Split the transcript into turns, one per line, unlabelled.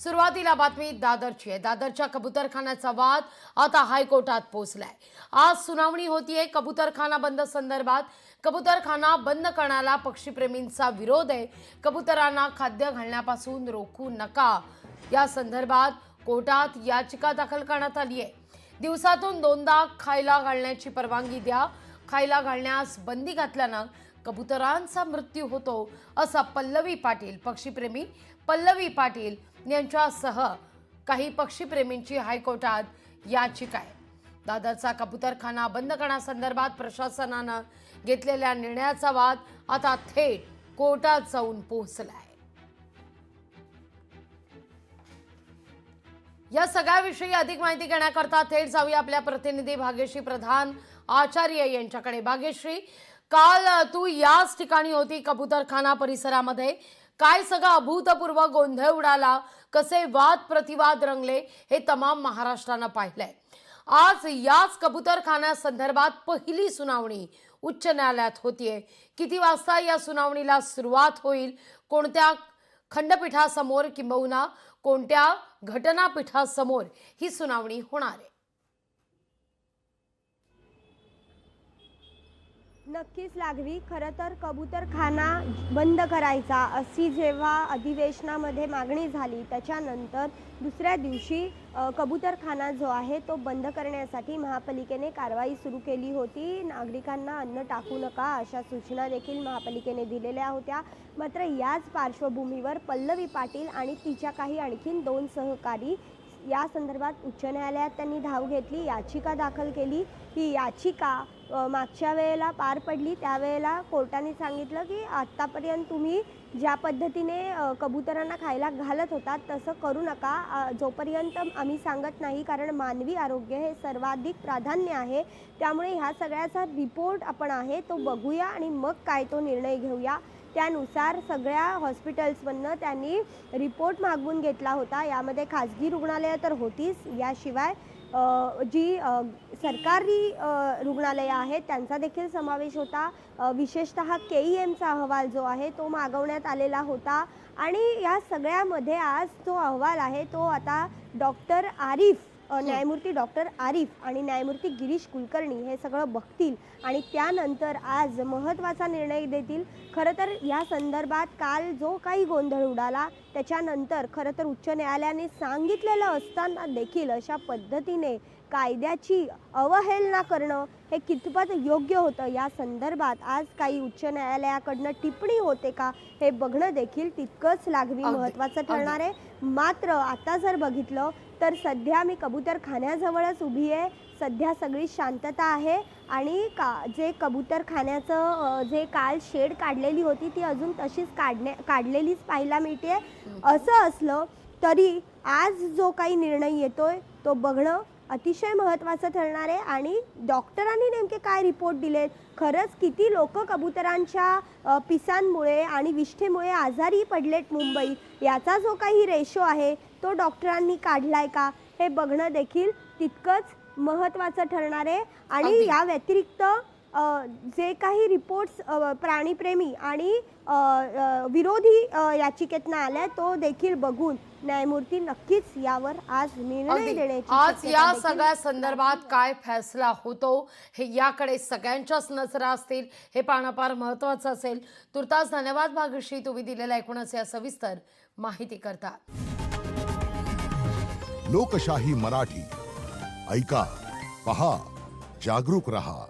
सुरुवातीला बातमी दादरची आहे। दादरच्या कबूतरखान्याचा वाद आता हायकोर्टात पोहोचलाय। आज सुनावणी होतीये कबूतरखाना बंद संदर्भात। कबूतरखाना बंद करण्याला पक्षीप्रेमींचा विरोध आहे। कबूतरांना खाद्य घालण्यापासून रोखू नका या संदर्भात कोर्टात याचिका दाखल करण्यात आली आहे। दिवसातून 2दा खायला घालण्याची परवानगी द्या। खायला घालण्यास बंदी घातल्यानं कबूतरांचा मृत्यू होतो असा पल्लवी पाटील, पक्षीप्रेमी पल्लवी पाटील यांच्यासह काही पक्षीप्रेमींची हायकोर्टात याचिका आहे। दादरचा कबूतरखाना बंद करण्यासंदर्भात प्रशासनानं घेतलेल्या निर्णयाचा वाद आता थेट कोर्टात जाऊन पोहोचलाय। या सगळ्याविषयी अधिक माहिती घेण्याकरता थेट जाऊया आपल्या प्रतिनिधी भाग्यश्री प्रधान आचार्य यांच्याकडे। भाग्यश्री, काल तू याच ठिकाणी होती कबूतरखाना परिसरामध्ये, काय सगळं अभूतपूर्व गोंधळ उडाला, कसे वाद प्रतिवाद रंगले हे तमाम महाराष्ट्रानं पाहिलंय। आज याच कबूतरखाना संदर्भात पहिली सुनावणी उच्च न्यायालयात होतीये। किती वाजता या सुनावणीला सुरुवात होईल? कोणत्या खंडपीठासमोर किंबहुना कोणत्या घटनापीठासमोर ही सुनावणी होणार आहे?
नक्कीच लागवी। खरं तर कबूतरखाना बंद करायचा अशी जेव्हा अधिवेशनामध्ये मागणी झाली त्याच्यानंतर दुसऱ्या दिवशी कबूतरखाना जो आहे तो बंद करण्यासाठी महापालिकेने कारवाई सुरू केली होती। नागरिकांना अन्न टाकू नका अशा सूचना देखील महापालिकेने दिलेल्या होत्या। मात्र याच पार्श्वभूमीवर पल्लवी पाटील आणि तिच्या काही आणखीन 2 सहकारी या संदर्भात उच्च न्यायालयात त्यांनी धाव घेतली, याचिका दाखल केली। ही याचिका मागच्या वेळेला पार पडली त्यावेळेला कोर्टाने सांगितलं की आत्तापर्यंत तुम्ही ज्या पद्धतीने कबूतरांना खायला घालत होता तसं करू नका जोपर्यंत आम्ही सांगत नाही, कारण मानवी आरोग्य हे सर्वाधिक प्राधान्य आहे। त्यामुळे ह्या सगळ्याचा रिपोर्ट आपण आहे तो बघूया आणि मग काय तो निर्णय घेऊया। त्यानुसार सगळ्या हॉस्पिटल्समधनं त्यांनी रिपोर्ट मागवून घेतला होता। यामध्ये खाजगी रुग्णालयं तर होतीच, याशिवाय जी सरकारी रुग्णालयं आहेत त्यांचा देखील समावेश होता। विशेषतः KEMचा अहवाल जो आहे तो मागवण्यात आलेला होता आणि या सगळ्यामध्ये आज तो अहवाल आहे तो आता डॉक्टर आरिफ, न्यायमूर्ती डॉक्टर आरिफ आणि न्यायमूर्ती गिरीश कुलकर्णी हे सगळं बघतील आणि त्यानंतर आज महत्त्वाचा निर्णय देतील। खरं तर या संदर्भात काल जो काही गोंधळ उडाला त्याच्यानंतर खरं तर उच्च न्यायालयाने सांगितलेलं असताना देखील अशा पद्धतीने कायद्याची अवहेलना करणं हे कितपत योग्य होतं या संदर्भात आज काही उच्च न्यायालयाकडनं टिप्पणी होते का हे बघणं देखील तितकंच लागवी महत्त्वाचं ठरणार आहे। मात्र आता जर बघितलं तर सध्या मी कबूतरखान्याजवळच उभी आहे। सध्या सगळी शांतता आहे आणि जे कबूतरखान्याचं जे काल शेड काढलेली होती ती अजून तशीच काढलेलीच पाहायला मिळते। असं असलं तरी आज जो काही निर्णय येतोय तो बघणं अतिशय महत्त्वाचं ठरणार आहे आणि डॉक्टरांनी नेमके काय रिपोर्ट दिलेत, खरंच किती लोक कबूतरांच्या पिसांमुळे आणि विष्ठेमुळे आजारी पडलेत मुंबईत, याचा जो काही रेशो आहे तो डॉक्टरांनी काढलाय का हे बघणं देखील तितकंच महत्त्वाचं ठरणार आहे। आणि या व्यतिरिक्त जे काही रिपोर्ट्स प्राणीप्रेमी आणि विरोधी याचिकेतनं आल्या तो देखील बघून न्यायमूर्ती नक्कीच यावर आज निर्णय देण्याची
आज या सगळ्या संदर्भात काय फैसला होतो हे याकडे सगळ्यांच्याच नजरा असतील, हे पाहणं फार महत्त्वाचं असेल। तुर्तास धन्यवाद भाग्यश्री, तुम्ही दिलेल्या एकूणच या सविस्तर माहिती करता।
लोकशाही मराठी ऐका, पहा, जागरूक रहा।